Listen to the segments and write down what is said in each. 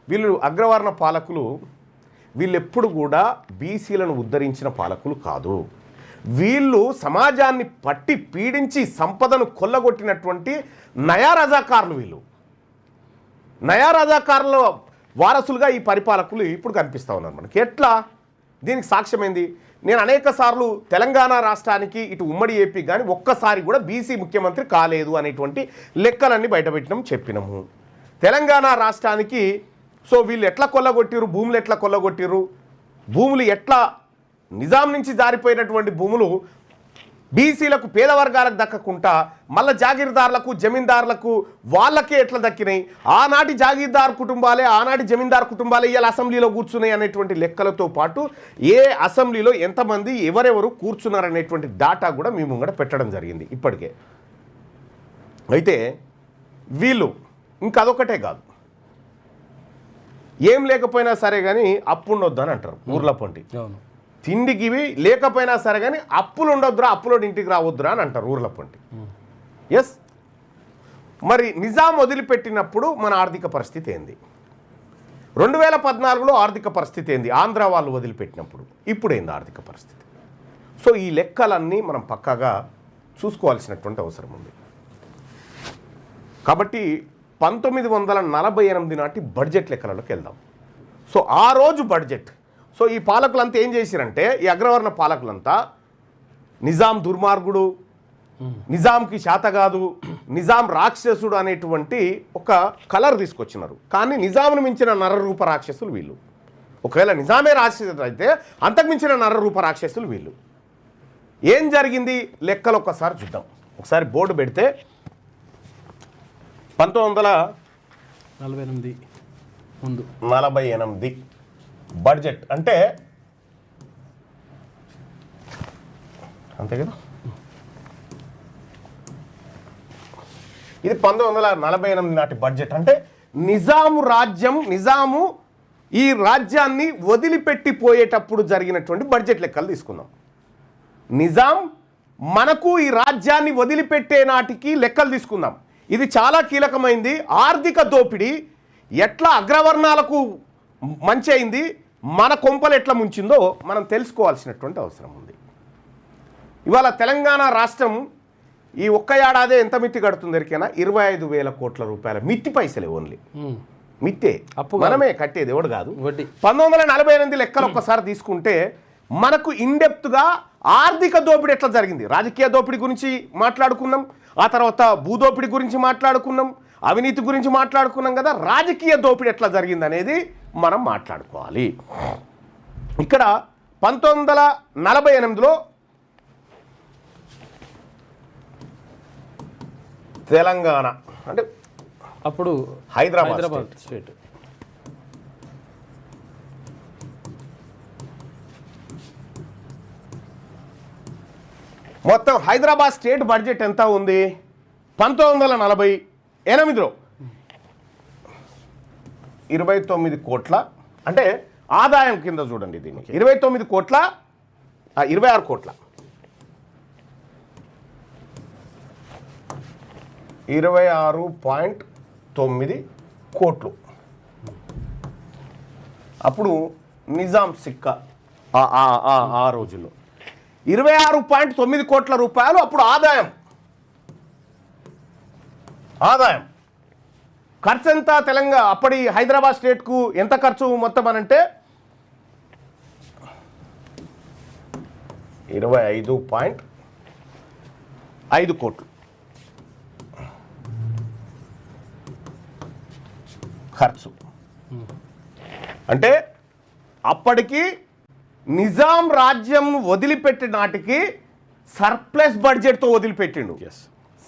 వీళ్ళు అగ్రవర్ణ పాలకులు వీళ్ళెప్పుడు కూడా బీసీలను ఉద్ధరించిన పాలకులు కాదు. వీళ్ళు సమాజాన్ని పట్టి పీడించి సంపదను కొల్లగొట్టినటువంటి నయా రజాకారులు. వీళ్ళు నయా రజాకారుల వారసులుగా ఈ పరిపాలకులు ఇప్పుడు కనిపిస్తూ ఉన్నారు మనకి. ఎట్లా? దీనికి సాక్ష్యమైంది. నేను అనేక సార్లు తెలంగాణ రాష్ట్రానికి ఇటు ఉమ్మడి ఏపీ కానీ ఒక్కసారి కూడా బీసీ ముఖ్యమంత్రి కాలేదు అనేటువంటి లెక్కలన్నీ బయటపెట్టినాం, చెప్పినాము. తెలంగాణ రాష్ట్రానికి వీళ్ళు ఎట్లా కొల్లగొట్టిరు, భూములు ఎట్లా కొల్లగొట్టిరు, భూములు ఎట్లా నిజాం నుంచి జారిపోయినటువంటి భూములు బీసీలకు పేద వర్గాలకు దక్కకుండా మళ్ళీ జాగీర్దారులకు జమీందారులకు వాళ్ళకే ఎట్లా దక్కినాయి, ఆనాటి జాగీర్దారు కుటుంబాలే ఆనాటి జమీందారు కుటుంబాలే ఇవాళ అసెంబ్లీలో కూర్చున్నాయి అనేటువంటి లెక్కలతో పాటు ఏ అసెంబ్లీలో ఎంతమంది ఎవరెవరు కూర్చున్నారనేటువంటి డాటా కూడా మీ ముంగడ పెట్టడం జరిగింది ఇప్పటికే. అయితే వీళ్ళు ఇంకా అదొకటే కాదు, ఏం లేకపోయినా సరే కానీ అప్పు ఉండొద్దు అని అంటారు ఊర్ల పొంటి. తిండికి లేకపోయినా సరే కానీ అప్పులు ఉండొద్దురా, అప్పులోడి ఇంటికి రావద్దురా అని అంటారు ఊర్ల పొంటి. ఎస్, మరి నిజాం వదిలిపెట్టినప్పుడు మన ఆర్థిక పరిస్థితి ఏంది, 2014లో ఆర్థిక పరిస్థితి ఏంది, ఆంధ్ర వాళ్ళు వదిలిపెట్టినప్పుడు ఇప్పుడేంది ఆర్థిక పరిస్థితి. ఈ లెక్కలన్నీ మనం పక్కాగా చూసుకోవాల్సినటువంటి అవసరం ఉంది. కాబట్టి 1948 నాటి బడ్జెట్ లెక్కలలోకి వెళ్దాం. ఆ రోజు బడ్జెట్, ఈ పాలకులంతా ఏం చేశారంటే, ఈ అగ్రవర్ణ పాలకులంతా నిజాం దుర్మార్గుడు, నిజాంకి శాతగాదు, నిజాం రాక్షసుడు అనేటువంటి ఒక కలర్ తీసుకొచ్చినారు. కానీ నిజాంను మించిన నరరూప రాక్షసులు వీళ్ళు. ఒకవేళ నిజామే రాక్షసుడు అయితే అంతకు మించిన నరరూప రాక్షసులు వీళ్ళు. ఏం జరిగింది లెక్కలు ఒక్కసారి చూద్దాం. ఒకసారి బోర్డు పెడితే 1948 ముందు 48 బడ్జెట్ అంటే అంతే కదా. ఇది 1948 నాటి బడ్జెట్ అంటే నిజాము రాజ్యం, నిజాము ఈ రాజ్యాన్ని వదిలిపెట్టిపోయేటప్పుడు జరిగినటువంటి బడ్జెట్ లెక్కలు తీసుకుందాం. నిజాం మనకు ఈ రాజ్యాన్ని వదిలిపెట్టే నాటికి లెక్కలు తీసుకుందాం. ఇది చాలా కీలకమైంది. ఆర్థిక దోపిడీ ఎట్లా అగ్రవర్ణాలకు మంచి అయింది, మన కొంపలు ఎట్లా ముంచిందో మనం తెలుసుకోవాల్సినటువంటి అవసరం ఉంది. ఇవాళ తెలంగాణ రాష్ట్రం ఈ ఒక్క ఏడాదే ఎంత మిత్తి కడుతుంది ఎరికైనా? 25,000 కోట్ల రూపాయల మిత్తి పైసలే, ఓన్లీ మిత్తే, మనమే కట్టేది, ఎవడు కాదు. 1948 లెక్కలు ఒక్కసారి తీసుకుంటే మనకు ఇన్డెప్త్గా ఆర్థిక దోపిడీ ఎట్లా జరిగింది, రాజకీయ దోపిడీ గురించి మాట్లాడుకున్నాం, ఆ తర్వాత భూదోపిడీ గురించి మాట్లాడుకున్నాం, అవినీతి గురించి మాట్లాడుకున్నాం కదా. రాజకీయ దోపిడీ ఎట్లా జరిగింది అనేది మనం మాట్లాడుకోవాలి. ఇక్కడ 1948లో తెలంగాణ అంటే అప్పుడు హైదరాబాద్ స్టేట్ మొత్తం హైదరాబాద్ స్టేట్ బడ్జెట్ ఎంత ఉంది 1948లో? 29 కోట్ల, అంటే ఆదాయం కింద చూడండి దీన్ని, 29 కోట్ల 26 కోట్ల 26.9 కోట్లు. అప్పుడు నిజాం సిక్కా ఆ రోజుల్లో 26.9 కోట్ల రూపాయలు అప్పుడు ఆదాయం. ఖర్చు ఎంత? తెలంగాణ అప్పటి హైదరాబాద్ స్టేట్కు ఎంత ఖర్చు మొత్తం అనంటే 25.5 కోట్లు ఖర్చు. అంటే అప్పటికి నిజాం రాజ్యం వదిలిపెట్టిన నాటికి సర్ప్లస్ బడ్జెట్తో వదిలిపెట్టిండు.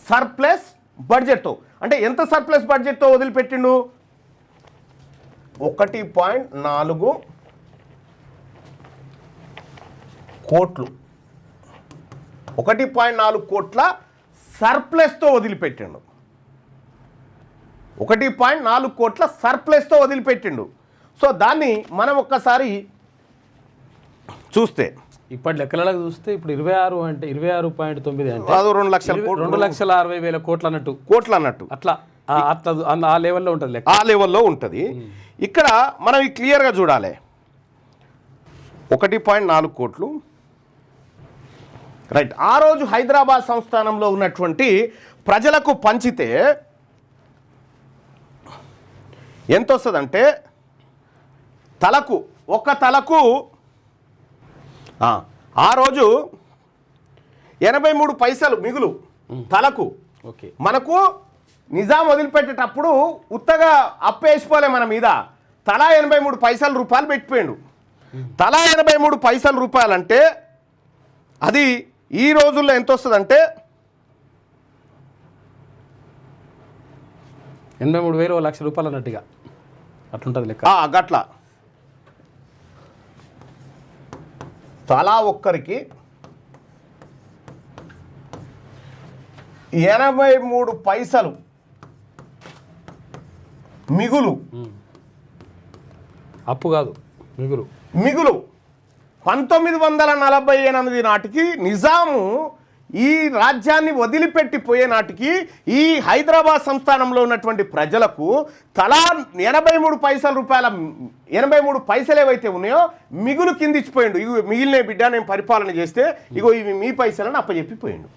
సర్ప్లస్ బడ్జెట్తో అంటే ఎంత సర్ప్లస్ బడ్జెట్తో వదిలిపెట్టిండు? 1.4 కోట్లు, 1.4 కోట్ల సర్ప్లస్తో వదిలిపెట్టిండు. 1.4 కోట్ల సర్ప్లస్తో వదిలిపెట్టిండు. దాన్ని మనం ఒక్కసారి చూస్తే ఇప్పటి లెక్కలలో చూస్తే ఇప్పుడు 26 అంటే 26.9 అంటే అది 2,60,000 కోట్లు అన్నట్టు అట్లా అట్లా ఆ లెవెల్లో ఉంటుంది లెక్క. ఆ లెవెల్లో ఉంటుంది. ఇక్కడ మనం క్లియర్గా చూడాలి. 1.4 కోట్లు రైట్. ఆ రోజు హైదరాబాద్ సంస్థానంలో ఉన్నటువంటి ప్రజలకు పంచితే ఎంత వస్తుందంటే ఒక తలకు ఆ రోజు 83 పైసలు మిగులు తలకు. ఓకే, మనకు నిజాం వదిలిపెట్టేటప్పుడు ఉత్తగా అప్పేసిపోలే మన మీద. తలా 83 రూపాయలు పెట్టిపోయాడు. తలా 83 పైసలు రూపాయలంటే అది ఈ రోజుల్లో ఎంత వస్తుందంటే 83,000 1,00,000 రూపాయలు అన్నట్టుగా అట్లుంటుంది లెక్క. గట్ల తలా ఒక్కరికి 83 పైసలు మిగులు. అప్పు కాదు, మిగులు. 1948 నాటికి నిజాము ఈ రాజ్యాన్ని వదిలిపెట్టిపోయే నాటికి ఈ హైదరాబాద్ సంస్థానంలో ఉన్నటువంటి ప్రజలకు తలా 83 పైసలు ఏవైతే ఉన్నాయో మిగులు కిందిచ్చిపోయిండు. ఇవి మిగిలిన బిడ్డ నేను పరిపాలన చేస్తే ఇగో ఇవి మీ పైసలని అప్పచెప్పిపోయిండు.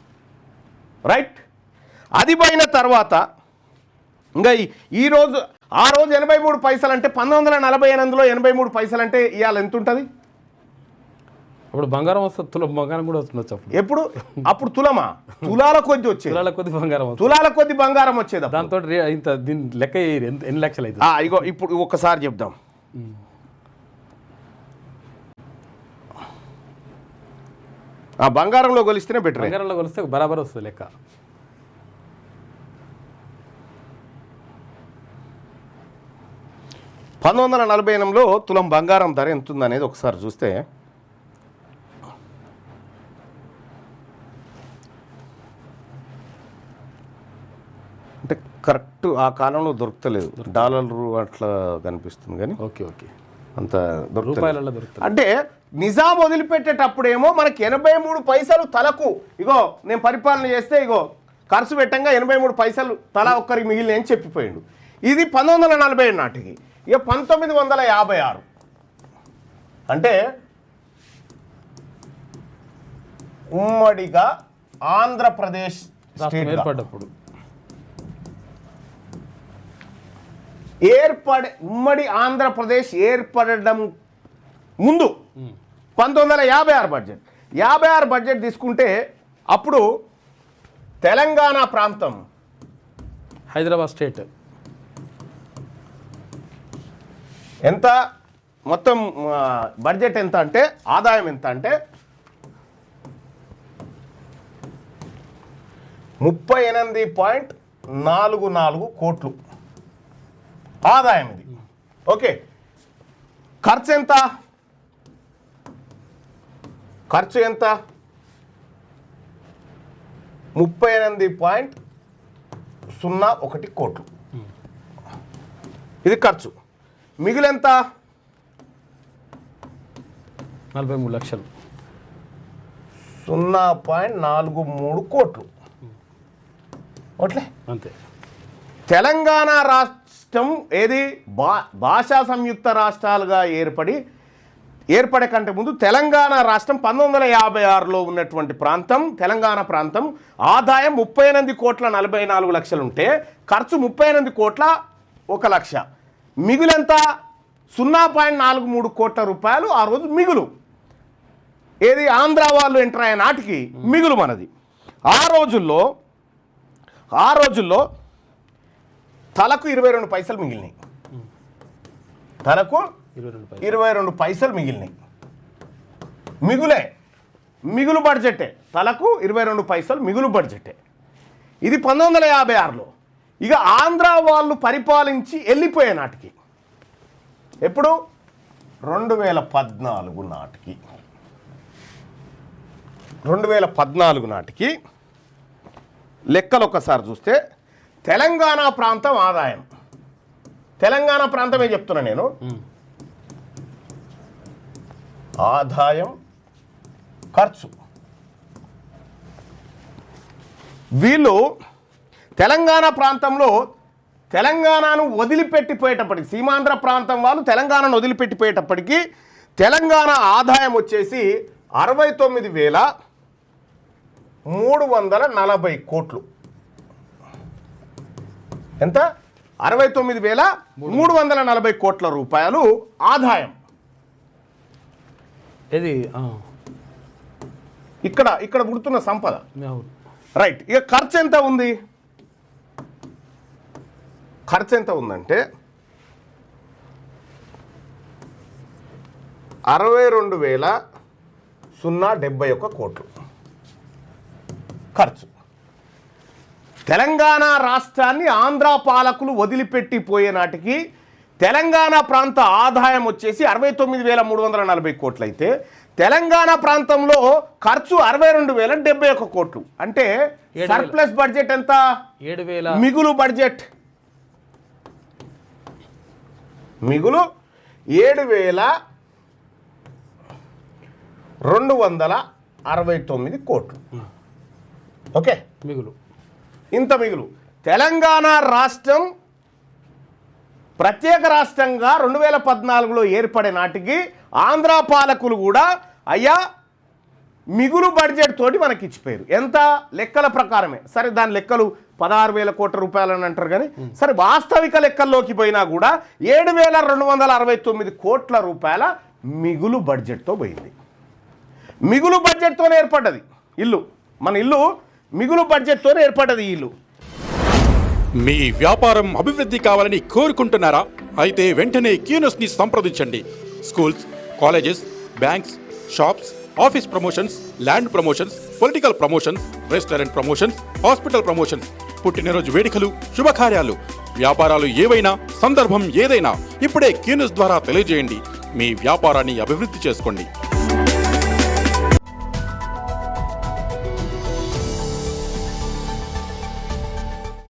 రైట్. అది పోయిన తర్వాత ఇంకా ఆ రోజు 83 పైసలు అంటే 1948లో 83 పైసలు అంటే ఇవాళ ఎంత ఉంటుంది? అప్పుడు బంగారం వస్తుంది, తులం బంగారం కూడా వస్తుంది. అప్పుడు తులమా? తులాల కొద్ది వచ్చేది. తులాల కొద్ది బంగారం వచ్చేది. దాంతో ఇంత దీని లెక్క ఎన్ని లక్షలు అయితే ఇగో ఇప్పుడు ఒక్కసారి చెప్దాం. బంగారంలో కొలిస్తేనే బెటర్. బంగారంలో కొలిస్తే బరాబర్ వస్తుంది లెక్క. $1948లో తులం బంగారం ధర ఎంత ఉందనేది ఒకసారి చూస్తే అంటే కరెక్ట్ ఆ కాలంలో దొరకలేదు. డాలర్లు అట్లా కనిపిస్తుంది కానీ ఓకే అంత దొరుకుతుంది. అంటే నిజాం వదిలిపెట్టేటప్పుడేమో మనకి 83 పైసలు తలకు, ఇగో నేను పరిపాలన చేస్తే ఇగో ఖర్చు పెట్టంగా 83 పైసలు తలా ఒక్కరికి మిగిలిన అని చెప్పిపోయిండు. ఇది 1947 నాటికి. ఇక 1956 అంటే ఉమ్మడిగా ఆంధ్రప్రదేశ్ స్టేట్ ఏర్పడ్డప్పుడు ఉమ్మడి ఆంధ్రప్రదేశ్ ఏర్పడడం ముందు 1956 బడ్జెట్. 56 బడ్జెట్ తీసుకుంటే అప్పుడు తెలంగాణ ప్రాంతం హైదరాబాద్ స్టేట్ ఎంత మొత్తం బడ్జెట్ ఎంత అంటే ఆదాయం ఎంత అంటే 38.44 కోట్లు ఆదాయం ఇది. ఓకే, ఖర్చు ఎంత? ఖర్చు ఎంత? 38.01 కోట్లు ఇది ఖర్చు. మిగులెంత? 43 లక్షలు. 0.43 కోట్లు. ఓట్లే అంతే. తెలంగాణ రాష్ట్రం ఏది భాషా సంయుక్త రాష్ట్రాలుగా ఏర్పడే కంటే ముందు తెలంగాణ రాష్ట్రం 1956లో ఉన్నటువంటి ప్రాంతం, తెలంగాణ ప్రాంతం ఆదాయం 38,44,00,000 ఉంటే ఖర్చు 38,01,00,000. మిగులెంత? 0.43 కోట్ల రూపాయలు ఆ రోజు మిగులు. ఏది ఆంధ్ర వాళ్ళు ఎంటర్ అయ్యే నాటికి మిగులు మనది. ఆ రోజుల్లో తలకు 22 పైసలు మిగిలినాయి. తలకు 22 పైసలు మిగిలినాయి. మిగులు బడ్జెటే. తలకు 22 పైసలు మిగులు బడ్జెటే. ఇది 1956లో. ఇక ఆంధ్ర వాళ్ళు పరిపాలించి వెళ్ళిపోయే నాటికి ఎప్పుడు? 2014 నాటికి. 2014 నాటికి లెక్కలు ఒకసారి చూస్తే తెలంగాణ ప్రాంతం ఆదాయం, తెలంగాణ ప్రాంతమే చెప్తున్నా నేను, ఆదాయం ఖర్చు. వీళ్ళు తెలంగాణ ప్రాంతంలో తెలంగాణను వదిలిపెట్టిపోయేటప్పటికి, సీమాంధ్ర ప్రాంతం వాళ్ళు తెలంగాణను వదిలిపెట్టిపోయేటప్పటికి తెలంగాణ ఆదాయం వచ్చేసి 69,340 కోట్లు. ఎంత? 69,340 కోట్ల రూపాయలు ఆదాయం. ఇది ఇక్కడ పుడుతున్న సంపద. అవును. రైట్. ఇక ఖర్చు ఎంత ఉంది? ఖర్చు ఎంత ఉందంటే 62,071 కోట్లు ఖర్చు. తెలంగాణ రాష్ట్రాన్ని ఆంధ్ర పాలకులు వదిలిపెట్టిపోయే నాటికి తెలంగాణ ప్రాంత ఆదాయం వచ్చేసి 69,340 కోట్లు అయితే తెలంగాణ ప్రాంతంలో ఖర్చు 62,071 కోట్లు. అంటే సర్ప్లస్ బడ్జెట్ ఎంత? 7,000. మిగులు బడ్జెట్, మిగులు 7,269 కోట్లు. ఓకే, మిగులు ఇంత మిగులు. తెలంగాణ రాష్ట్రం ప్రత్యేక రాష్ట్రంగా 2014లో ఏర్పడే నాటికి ఆంధ్ర పాలకులు కూడా అయ్యా మిగులు బడ్జెట్ తోటి మనకి ఇచ్చిపోయారు. ఎంత? లెక్కల ప్రకారమే. సరే, దాని లెక్కలు 16,000 కోట్ల రూపాయలు అని అంటారు కానీ సరే వాస్తవిక లెక్కల్లోకి పోయినా కూడా 7,269 కోట్ల రూపాయల మిగులు బడ్జెట్తో పోయింది. మిగులు బడ్జెట్తోనే ఏర్పడ్డది ఇల్లు. మన ఇల్లు మిగులు బడ్జెట్తోనే ఏర్పడ్డది ఇల్లు. మీ వ్యాపారం అభివృద్ధి కావాలని కోరుకుంటున్నారా? అయితే వెంటనే క్యూనస్ని సంప్రదించండి. Schools, colleges, banks, shops, office promotions, land promotions, political promotions, restaurant promotions, hospital promotions, పుట్టినరోజు వేడుకలు, శుభకార్యాలు, వ్యాపారాలు ఏవైనా, సందర్భం ఏదైనా ఇప్పుడే క్యూనస్ ద్వారా తెలియజేయండి. మీ వ్యాపారాన్ని అభివృద్ధి చేసుకోండి.